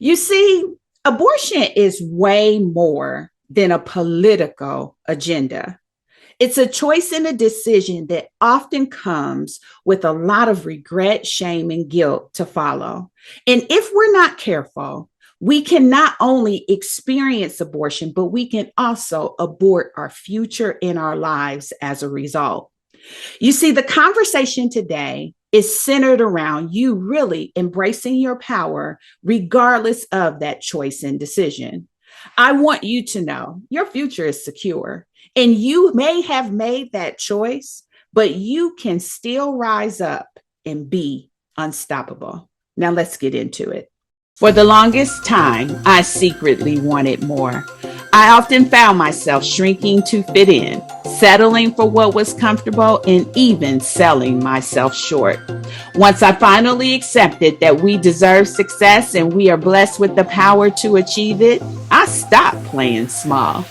You see, abortion is way more than a political agenda. It's a choice and a decision that often comes with a lot of regret, shame, and guilt to follow. And if we're not careful, we can not only experience abortion, but we can also abort our future in our lives as a result. You see, the conversation today is centered around you really embracing your power, regardless of that choice and decision. I want you to know your future is secure, and you may have made that choice, but you can still rise up and be unstoppable. Now, let's get into it. For the longest time, I secretly wanted more. I often found myself shrinking to fit in, settling for what was comfortable, and even selling myself short. Once I finally accepted that we deserve success and we are blessed with the power to achieve it, I stopped playing small.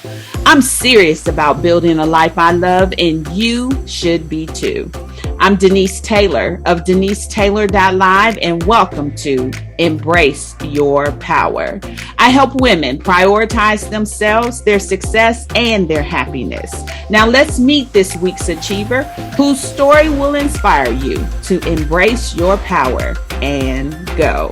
I'm serious about building a life I love, and you should be too. I'm Denise Taylor of DeniseTaylor.live, and welcome to Embrace Your Power. I help women prioritize themselves, their success, and their happiness. Now let's meet this week's achiever, whose story will inspire you to embrace your power and go.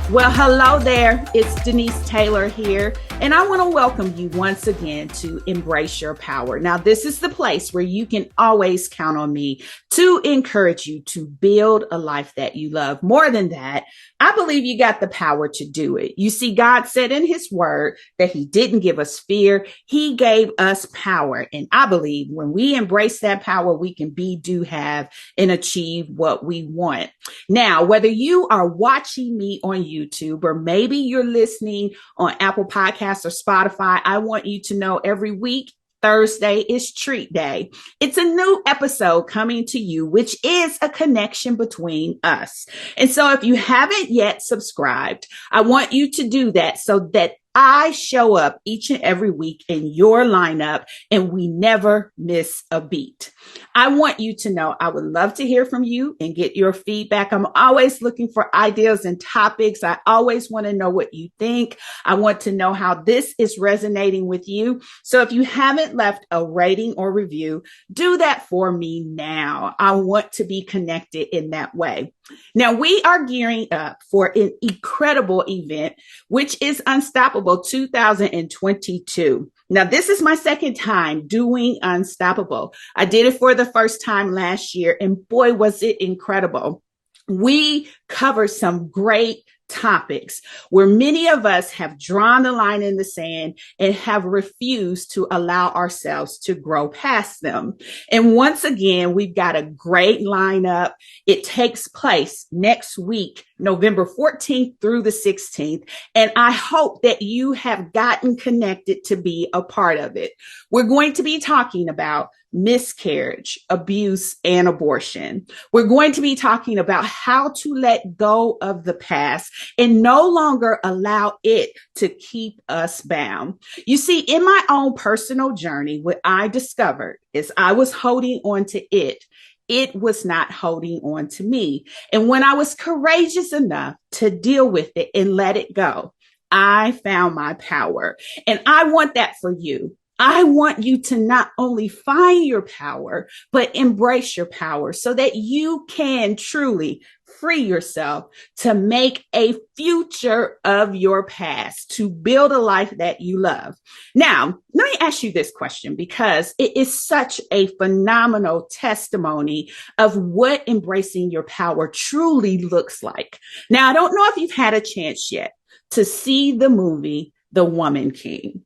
Well, hello there. It's Denise Taylor here, and I want to welcome you once again to Embrace Your Power. Now, this is the place where you can always count on me to encourage you to build a life that you love. More than that, I believe you got the power to do it. You see, God said in his word that he didn't give us fear. He gave us power. And I believe when we embrace that power, we can be, do, have, and achieve what we want. Now, whether you are watching me on YouTube or maybe you're listening on Apple Podcasts or Spotify, I want you to know every week, Thursday is treat day. It's a new episode coming to you, which is a connection between us. And so if you haven't yet subscribed, I want you to do that so that I show up each and every week in your lineup and we never miss a beat. I want you to know I would love to hear from you and get your feedback. I'm always looking for ideas and topics. I always want to know what you think. I want to know how this is resonating with you. So if you haven't left a rating or review, do that for me now. I want to be connected in that way. Now, we are gearing up for an incredible event, which is Unstoppable 2022. Now, this is my second time doing Unstoppable. I did it for the first time last year, and boy, was it incredible. We covered some great topics where many of us have drawn the line in the sand and have refused to allow ourselves to grow past them. And once again, we've got a great lineup. It takes place next week, November 14th through the 16th. And I hope that you have gotten connected to be a part of it. We're going to be talking about miscarriage, abuse, and abortion. We're going to be talking about how to let go of the past and no longer allow it to keep us bound. You see, in my own personal journey, what I discovered is I was holding on to it. It was not holding on to me. And when I was courageous enough to deal with it and let it go, I found my power. And I want that for you. I want you to not only find your power, but embrace your power so that you can truly free yourself to make a future of your past, to build a life that you love. Now, let me ask you this question because it is such a phenomenal testimony of what embracing your power truly looks like. Now, I don't know if you've had a chance yet to see the movie, The Woman King.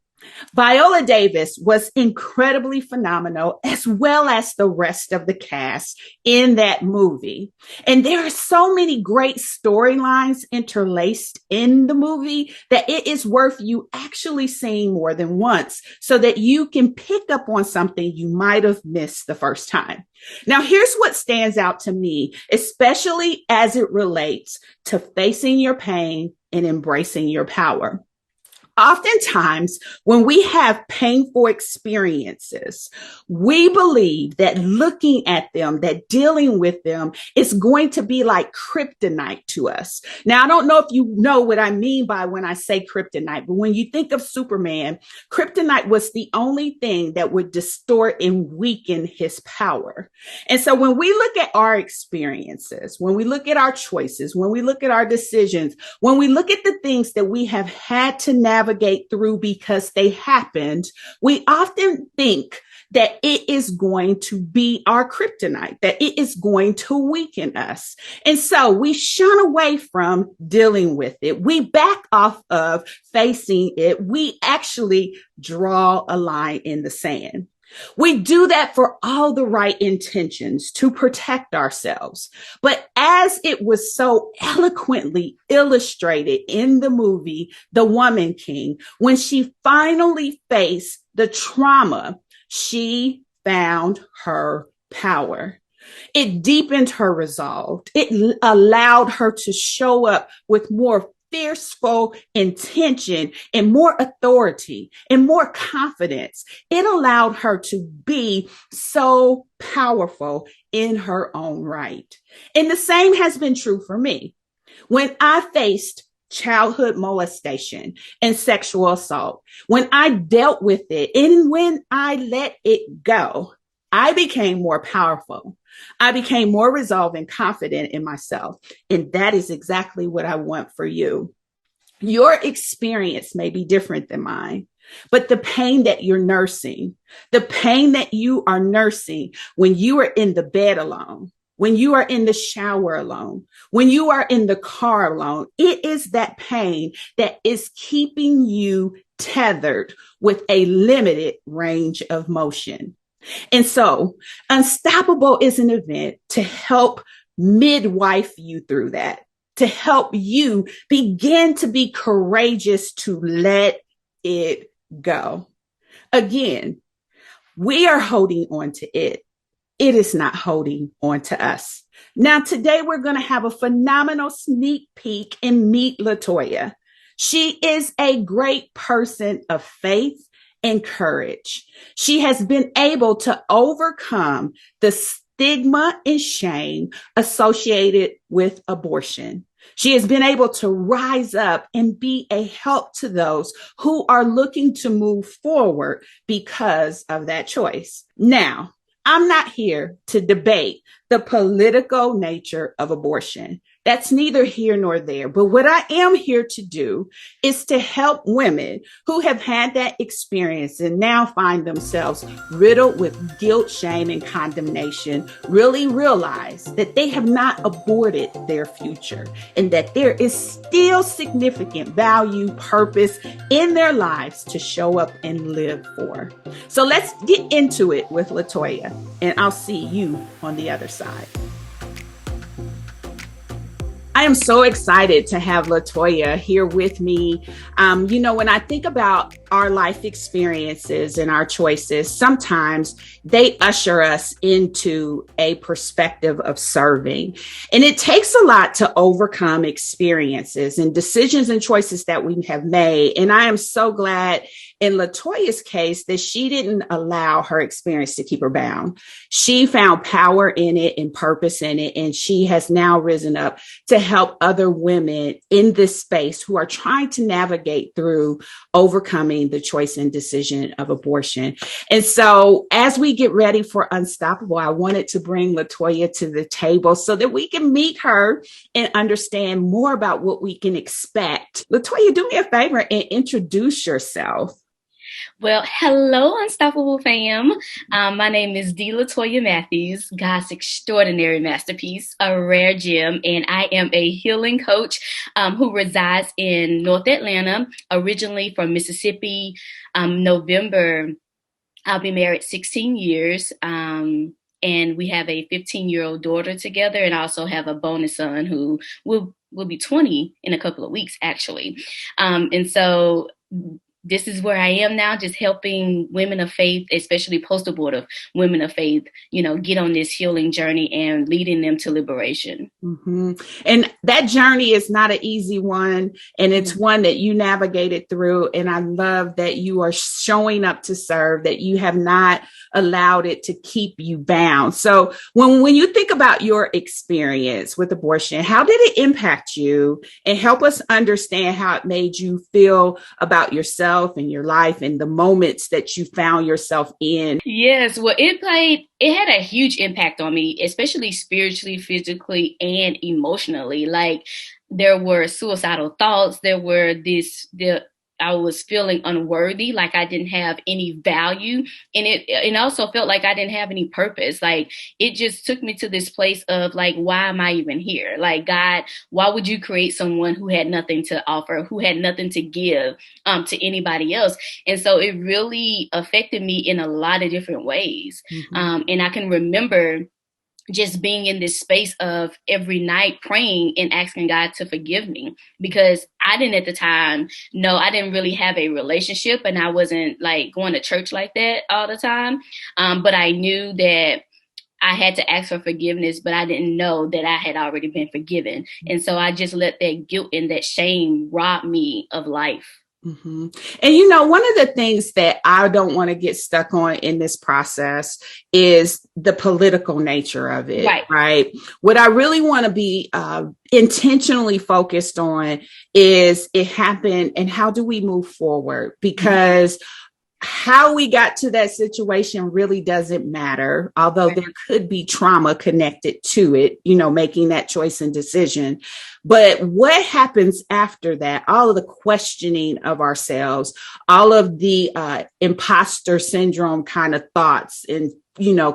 Viola Davis was incredibly phenomenal, as well as the rest of the cast in that movie. And there are so many great storylines interlaced in the movie that it is worth you actually seeing more than once so that you can pick up on something you might have missed the first time. Now, here's what stands out to me, especially as it relates to facing your pain and embracing your power. Oftentimes, when we have painful experiences, we believe that looking at them, that dealing with them is going to be like kryptonite to us. Now, I don't know if you know what I mean by when I say kryptonite, but when you think of Superman, kryptonite was the only thing that would distort and weaken his power. And so when we look at our experiences, when we look at our choices, when we look at our decisions, when we look at the things that we have had to navigate through because they happened, we often think that it is going to be our kryptonite, that it is going to weaken us. And so we shun away from dealing with it. We back off of facing it. We actually draw a line in the sand. We do that for all the right intentions to protect ourselves. But as it was so eloquently illustrated in the movie, The Woman King, when she finally faced the trauma, she found her power. It deepened her resolve. It allowed her to show up with more fierceful intention and more authority and more confidence. It allowed her to be so powerful in her own right. And the same has been true for me. When I faced childhood molestation and sexual assault, when I dealt with it and when I let it go, I became more powerful. I became more resolved and confident in myself. And that is exactly what I want for you. Your experience may be different than mine, but the pain that you're nursing, the pain that you are nursing when you are in the bed alone, when you are in the shower alone, when you are in the car alone, it is that pain that is keeping you tethered with a limited range of motion. And so Unstoppable is an event to help midwife you through that, to help you begin to be courageous to let it go. Again, we are holding on to it. It is not holding on to us. Now, today we're going to have a phenomenal sneak peek and meet LaToya. She is a great person of faith and courage. She has been able to overcome the stigma and shame associated with abortion. She has been able to rise up and be a help to those who are looking to move forward because of that choice. Now, I'm not here to debate the political nature of abortion. That's neither here nor there. But what I am here to do is to help women who have had that experience and now find themselves riddled with guilt, shame, and condemnation really realize that they have not aborted their future and that there is still significant value, purpose in their lives to show up and live for. So let's get into it with LaToya, and I'll see you on the other side. I am so excited to have LaToya here with me. When I think about our life experiences and our choices, sometimes they usher us into a perspective of serving. And it takes a lot to overcome experiences and decisions and choices that we have made. And I am so glad in LaToya's case that she didn't allow her experience to keep her bound. She found power in it and purpose in it. And she has now risen up to help other women in this space who are trying to navigate through overcoming the choice and decision of abortion. And so as we get ready for Unstoppable, I wanted to bring LaToya to the table so that we can meet her and understand more about what we can expect. LaToya, do me a favor and introduce yourself. Well, hello, Unstoppable fam. My name is LaToya Mathews, God's extraordinary masterpiece, a rare gem, and I am a healing coach who resides in North Atlanta, originally from Mississippi. November, I'll be married 16 years, and we have a 15-year-old daughter together, and I also have a bonus son who will be 20 in a couple of weeks, actually. And so this is where I am now, just helping women of faith, especially post-abortive women of faith, get on this healing journey and leading them to liberation. Mm-hmm. And that journey is not an easy one. And it's one that you navigated through. And I love that you are showing up to serve, that you have not allowed it to keep you bound. So when you think about your experience with abortion, how did it impact you? And help us understand how it made you feel about yourself and your life and the moments that you found yourself in. Yes, well, it had a huge impact on me, especially spiritually, physically, and emotionally. Like, there were suicidal thoughts. I was feeling unworthy, like I didn't have any value. And it also felt like I didn't have any purpose. Like, it just took me to this place of like, why am I even here? Like, God, why would you create someone who had nothing to offer, who had nothing to give to anybody else? And so it really affected me in a lot of different ways. Mm-hmm. And I can remember just being in this space of every night praying and asking God to forgive me, because I didn't at the time know, I didn't really have a relationship, and I wasn't like going to church like that all the time. But I knew that I had to ask for forgiveness, but I didn't know that I had already been forgiven. And so I just let that guilt and that shame rob me of life. Mm-hmm. And, one of the things that I don't want to get stuck on in this process is the political nature of it, right? What I really want to be intentionally focused on is it happened and how do we move forward? Because how we got to that situation really doesn't matter, although there could be trauma connected to it, making that choice and decision. But what happens after that, all of the questioning of ourselves, all of the imposter syndrome kind of thoughts and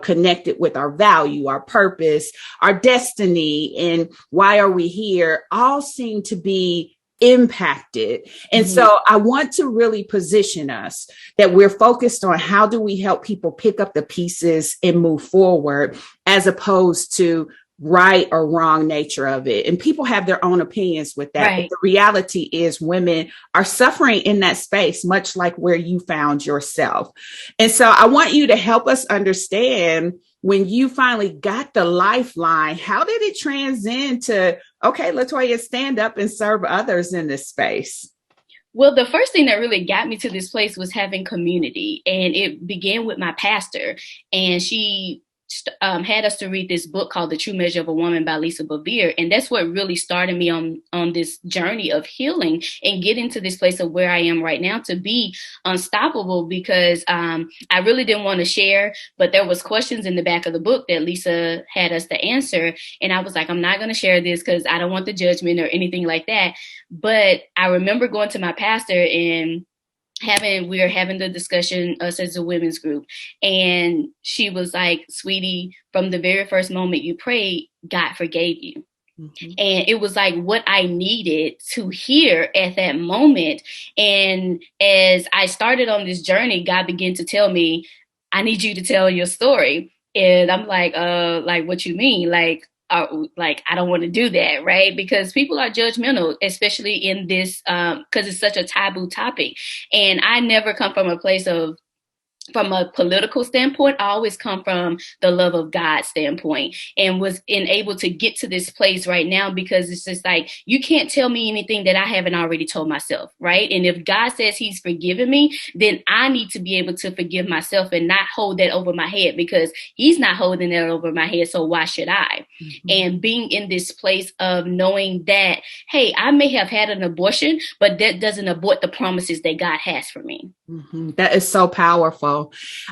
connected with our value, our purpose, our destiny, and why are we here, all seem to be impacted. And so I want to really position us that we're focused on how do we help people pick up the pieces and move forward, as opposed to right or wrong nature of it. And people have their own opinions with that. But the reality is women are suffering in that space, much like where you found yourself. And so I want you to help us understand, when you finally got the lifeline, how did it transcend to, okay, LaToya, stand up and serve others in this space? Well, the first thing that really got me to this place was having community. And it began with my pastor. And she had us to read this book called The True Measure of a Woman by Lisa Bevere. And that's what really started me on this journey of healing and getting to this place of where I am right now, to be unstoppable, because I really didn't want to share, but there was questions in the back of the book that Lisa had us to answer. And I was like, I'm not going to share this because I don't want the judgment or anything like that. But I remember going to my pastor and we were having the discussion, us as a women's group. And she was like, sweetie, from the very first moment you prayed, God forgave you. Mm-hmm. And it was like what I needed to hear at that moment. And as I started on this journey, God began to tell me, I need you to tell your story. And I'm like, what you mean? Like, I don't want to do that, right? Because people are judgmental, especially in this, because it's such a taboo topic. And I never come from a place from a political standpoint. I always come from the love of God standpoint, and was able to get to this place right now, because it's just like, you can't tell me anything that I haven't already told myself, right? And if God says he's forgiven me, then I need to be able to forgive myself and not hold that over my head, because he's not holding that over my head. So why should I? Mm-hmm. And being in this place of knowing that, hey, I may have had an abortion, but that doesn't abort the promises that God has for me. Mm-hmm. That is so powerful.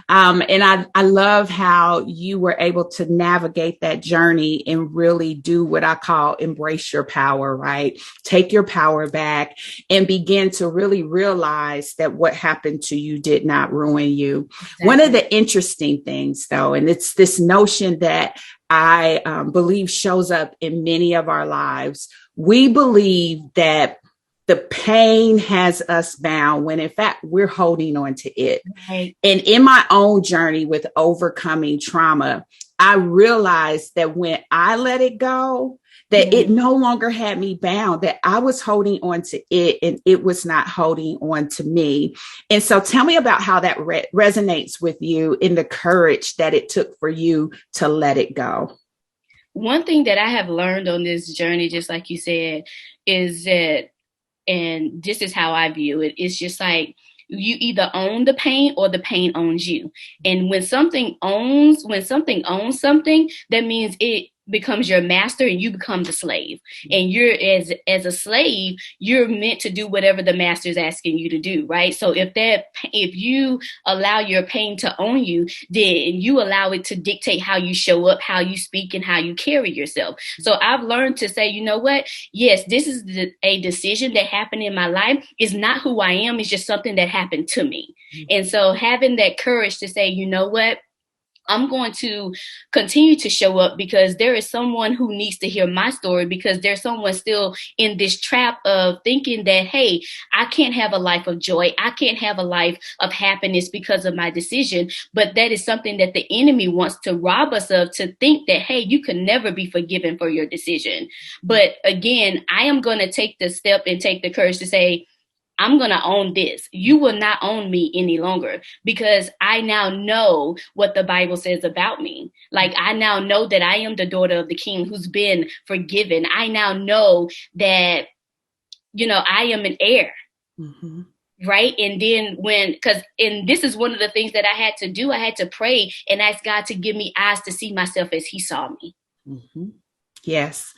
And I love how you were able to navigate that journey and really do what I call embrace your power, right? Take your power back and begin to really realize that what happened to you did not ruin you. Exactly. One of the interesting things, though, and it's this notion that I believe shows up in many of our lives. We believe that the pain has us bound, when in fact we're holding on to it. Right. And in my own journey with overcoming trauma, I realized that when I let it go, that it no longer had me bound, that I was holding on to it and it was not holding on to me. And so tell me about how that resonates with you in the courage that it took for you to let it go. One thing that I have learned on this journey, just like you said, is that, and this is how I view it, it's just like you either own the pain or the pain owns you. And when something owns something, that means it becomes your master and you become the slave. And you're as a slave, you're meant to do whatever the master is asking you to do, right? So if you allow your pain to own you, then you allow it to dictate how you show up, how you speak, and how you carry yourself. So I've learned to say, you know what? Yes, this is a decision that happened in my life. It's not who I am. It's just something that happened to me. And so having that courage to say, you know what? I'm going to continue to show up because there is someone who needs to hear my story, because there's someone still in this trap of thinking that, hey, I can't have a life of joy. I can't have a life of happiness because of my decision. But that is something that the enemy wants to rob us of, to think that, hey, you can never be forgiven for your decision. But again, I am going to take the step and take the courage to say, I'm going to own this. You will not own me any longer, because I now know what the Bible says about me. Like, I now know that I am the daughter of the King who's been forgiven. I now know that, I am an heir. Mm-hmm. Right. And then and this is one of the things that I had to do. I had to pray and ask God to give me eyes to see myself as he saw me. Mm-hmm. Yes.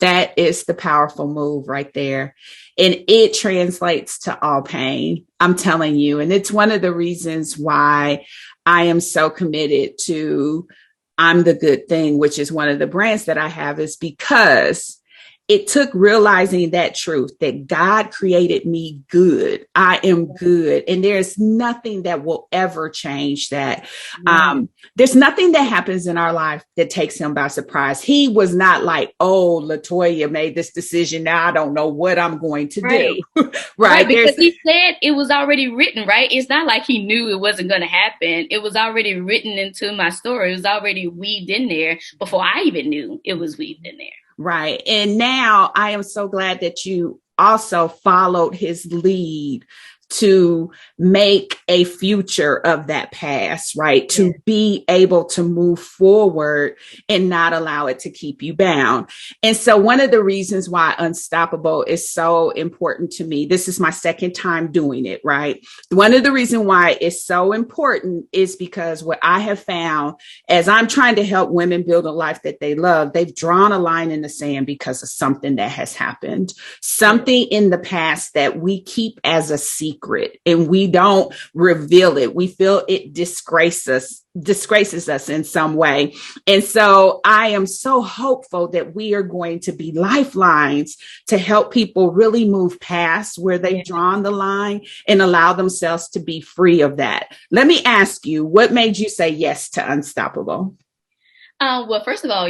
That is the powerful move right there. And it translates to all pain. I'm telling you. And it's one of the reasons why I am so committed to I'm the Good Thing, which is one of the brands that I have, is because it took realizing that truth, that God created me good. I am good. And there's nothing that will ever change that. There's nothing that happens in our life that takes him by surprise. He was not like, oh, LaToya made this decision. Now I don't know what I'm going to do. Right. Because he said it was already written, right? It's not like he knew it wasn't going to happen. It was already written into my story. It was already weaved in there before I even knew it was weaved in there. Right. And now I am so glad that you also followed his lead to make a future of that past, right? To be able to move forward and not allow it to keep you bound. And so one of the reasons why Unstoppable is so important to me, this is my second time doing it, right? One of the reasons why it's so important is because what I have found as I'm trying to help women build a life that they love, they've drawn a line in the sand because of something that has happened, something in the past that we keep as a secret. And we don't reveal it. We feel it disgraces us in some way. And so I am so hopeful that we are going to be lifelines to help people really move past where they've drawn the line and allow themselves to be free of that. Let me ask you, what made you say yes to Unstoppable? Well, first of all,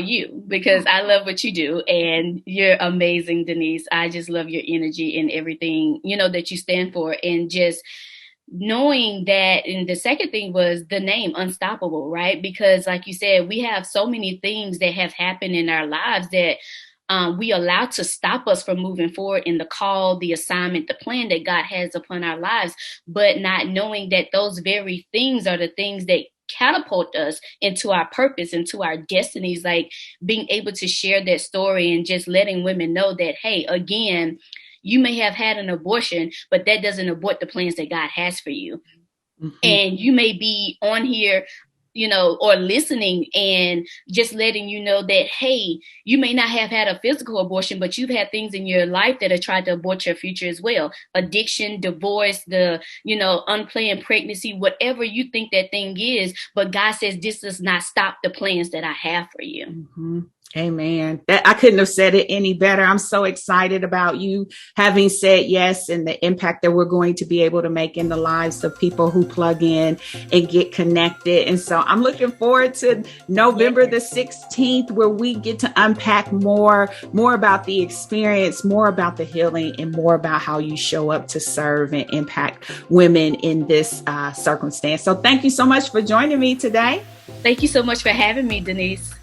because I love what you do and you're amazing, Denise. I just love your energy and everything, that you stand for, and just knowing that. And the second thing was the name Unstoppable, right? Because like you said, we have so many things that have happened in our lives that we allow to stop us from moving forward in the call, the assignment, the plan that God has upon our lives, but not knowing that those very things are the things that catapult us into our purpose, into our destinies, like being able to share that story and just letting women know that, hey, again, you may have had an abortion, but that doesn't abort the plans that God has for you. Mm-hmm. And you may be on here, or listening and just letting you know that, hey, you may not have had a physical abortion, but you've had things in your life that have tried to abort your future as well. Addiction, divorce, unplanned pregnancy, whatever you think that thing is. But God says this does not stop the plans that I have for you. Mm-hmm. Amen. I couldn't have said it any better. I'm so excited about you having said yes and the impact that we're going to be able to make in the lives of people who plug in and get connected. And so I'm looking forward to November the 16th, where we get to unpack more about the experience, more about the healing, and more about how you show up to serve and impact women in this circumstance. So thank you so much for joining me today. Thank you so much for having me, Denise.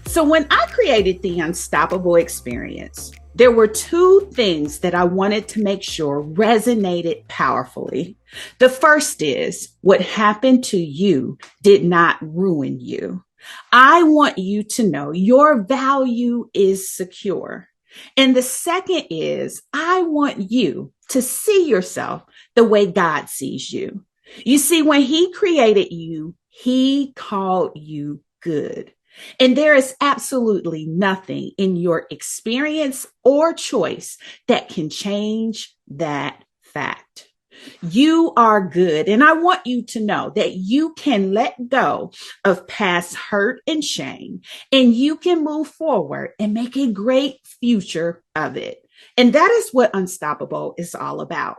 So when I created the Unstoppable experience, there were two things that I wanted to make sure resonated powerfully. The first is what happened to you did not ruin you. I want you to know your value is secure. And the second is I want you to see yourself the way God sees you. You see, when He created you, He called you good. And there is absolutely nothing in your experience or choice that can change that fact. You are good. And I want you to know that you can let go of past hurt and shame, and you can move forward and make a great future of it. And that is what Unstoppable is all about.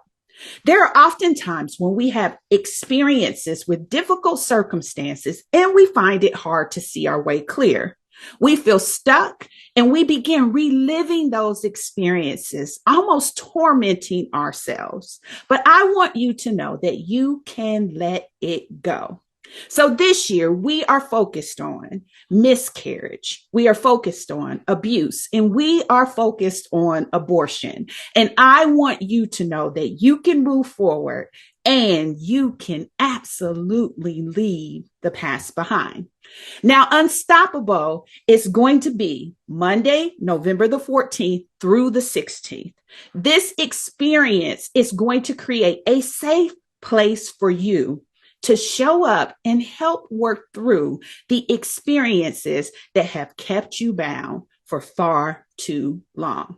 There are often times when we have experiences with difficult circumstances and we find it hard to see our way clear. We feel stuck and we begin reliving those experiences, almost tormenting ourselves. But I want you to know that you can let it go. So this year, we are focused on miscarriage. We are focused on abuse, and we are focused on abortion. And I want you to know that you can move forward and you can absolutely leave the past behind. Now, Unstoppable is going to be Monday, November the 14th through the 16th. This experience is going to create a safe place for you to show up and help work through the experiences that have kept you bound for far too long.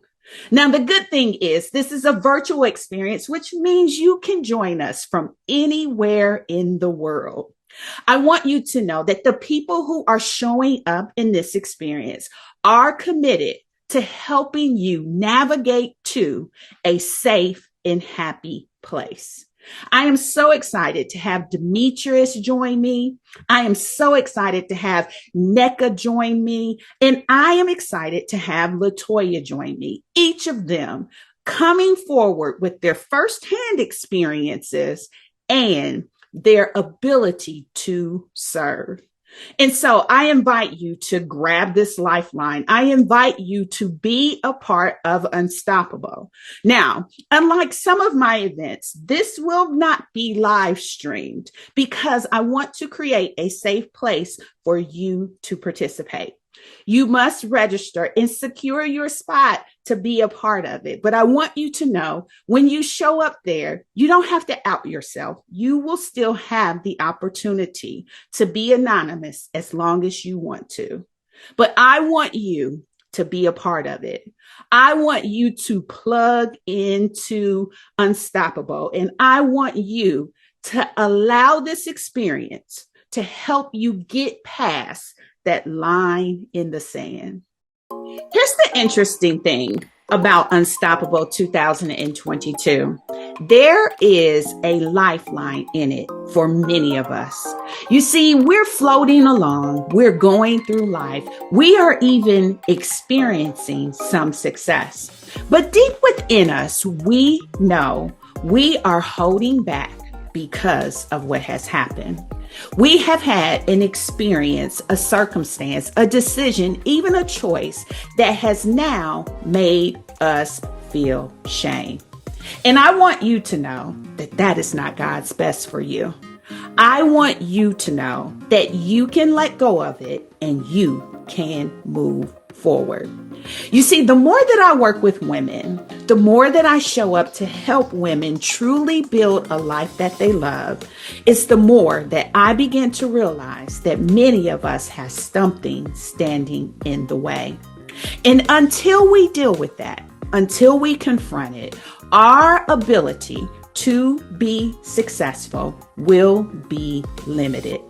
Now, the good thing is this is a virtual experience, which means you can join us from anywhere in the world. I want you to know that the people who are showing up in this experience are committed to helping you navigate to a safe and happy place. I am so excited to have Demetrius join me. I am so excited to have NECA join me. And I am excited to have LaToya join me. Each of them coming forward with their firsthand experiences and their ability to serve. And so I invite you to grab this lifeline. I invite you to be a part of Unstoppable. Now, unlike some of my events, this will not be live streamed because I want to create a safe place for you to participate. You must register and secure your spot to be a part of it. But I want you to know when you show up there, you don't have to out yourself. You will still have the opportunity to be anonymous as long as you want to. But I want you to be a part of it. I want you to plug into Unstoppable, and I want you to allow this experience to help you get past that line in the sand. Here's the interesting thing about Unstoppable 2022. There is a lifeline in it for many of us. You see, we're floating along, we're going through life, we are even experiencing some success. But deep within us, we know we are holding back because of what has happened. We have had an experience, a circumstance, a decision, even a choice that has now made us feel shame. And I want you to know that that is not God's best for you. I want you to know that you can let go of it and you can move forward. You see, the more that I work with women, the more that I show up to help women truly build a life that they love, it's the more that I begin to realize that many of us have something standing in the way. And until we deal with that, until we confront it, our ability to be successful will be limited.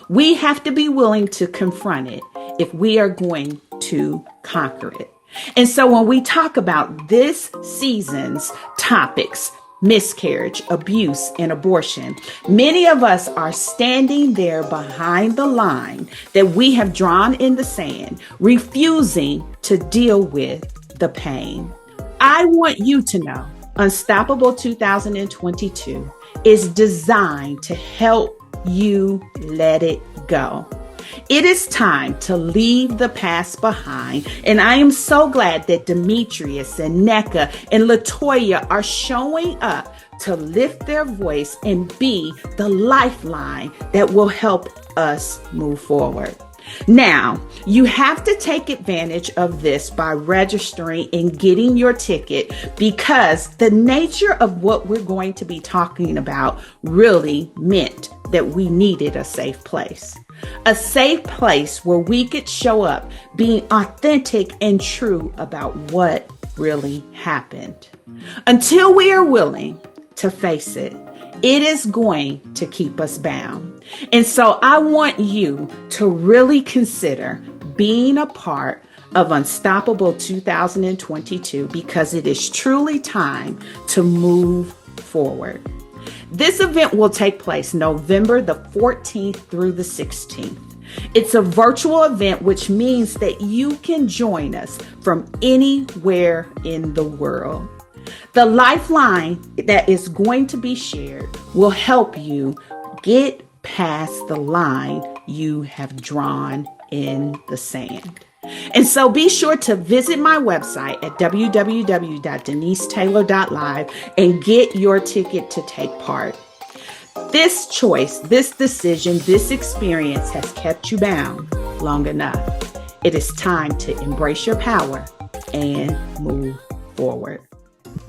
We have to be willing to confront it if we are going to conquer it. And so when we talk about this season's topics, miscarriage, abuse, and abortion, many of us are standing there behind the line that we have drawn in the sand, refusing to deal with the pain. I want you to know Unstoppable 2022 is designed to help you let it go. It is time to leave the past behind, and I am so glad that Demetrius and Neka and LaToya are showing up to lift their voice and be the lifeline that will help us move forward. Now, you have to take advantage of this by registering and getting your ticket, because the nature of what we're going to be talking about really meant that we needed a safe place. A safe place where we could show up being authentic and true about what really happened. Until we are willing to face it, it is going to keep us bound. And so I want you to really consider being a part of Unstoppable 2022, because it is truly time to move forward. This event will take place November the 14th through the 16th. It's a virtual event, which means that you can join us from anywhere in the world. The lifeline that is going to be shared will help you get past the line you have drawn in the sand. And so be sure to visit my website at www.denisetaylor.live and get your ticket to take part. This choice, this decision, this experience has kept you bound long enough. It is time to embrace your power and move forward.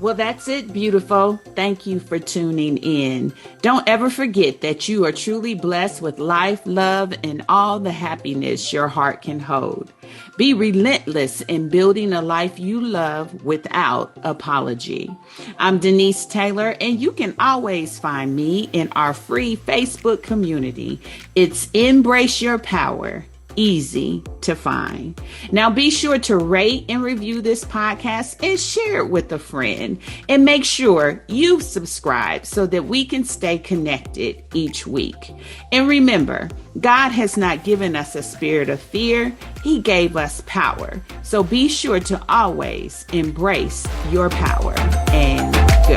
Well, that's it, beautiful. Thank you for tuning in. Don't ever forget that you are truly blessed with life, love, and all the happiness your heart can hold. Be relentless in building a life you love without apology. I'm Denise Taylor, and you can always find me in our free Facebook community. It's Embrace Your Power. Easy to find. Now be sure to rate and review this podcast and share it with a friend, and make sure you subscribe so that we can stay connected each week. And remember, God has not given us a spirit of fear. He gave us power. So be sure to always embrace your power and go.